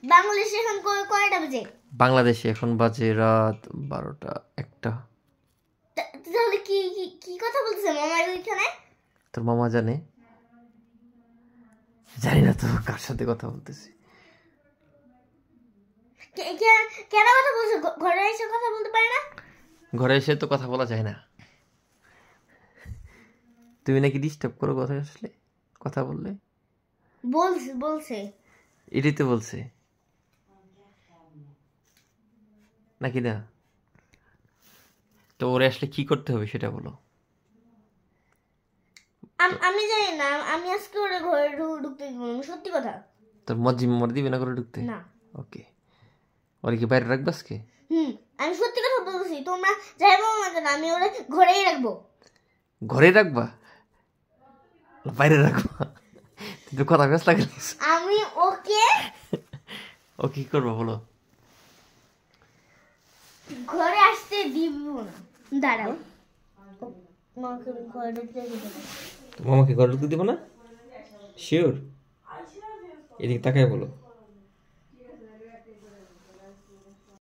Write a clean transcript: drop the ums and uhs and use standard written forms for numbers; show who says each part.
Speaker 1: বাংলাদেশে এখন কয়টা বাজে?
Speaker 2: বাংলাদেশে এখন বাজে রাত 12টা 1টা।
Speaker 1: তাহলে কি কি কথা বলতেছে মামা ওইখানে?
Speaker 2: তোর মামা জানে? জানি না তো কার সাথে কথা বলতেছি।
Speaker 1: কেন কথা বলছো? ঘরে এসে কথা বলতে পারে না?
Speaker 2: ঘরে এসে তো কথা বলা যায় না। তুমি নাকি ডিস্টার্ব করো কথা আসলে, কথা বললে।
Speaker 1: বলছে
Speaker 2: এটাই তো বলছে নাকি না? তো ওরে আসলে কি করতে হবে সেটা বলো।
Speaker 1: আমি জানি না, আমি আজকে ওরে ঘরে ঢুকতে দিব না, সত্যি কথা।
Speaker 2: তোর মজ্জি মামার দিবে না করে ঢুকতে?
Speaker 1: না।
Speaker 2: ওকে, ওরে কি বাইরে রাখবা আজকে?
Speaker 1: আমি সত্যি কথা বলছি, তোমরা যাই বলো না কেন আমি ওরে ঘরেই রাখবো।
Speaker 2: ঘরে রাখবা? বাইরে রাখবা? তুই তো কথা বেশ লাগে।
Speaker 1: আমি ওকে
Speaker 2: ও কি করবো বলো?
Speaker 1: ঘরে আসতে দিব না। দাঁড়াও, মাকে ঘরে ঢুকতে দিব না।
Speaker 2: মামাকে ঘরে ঢুকতে দিব না? শিওর? এদিকে তাকায় বলো।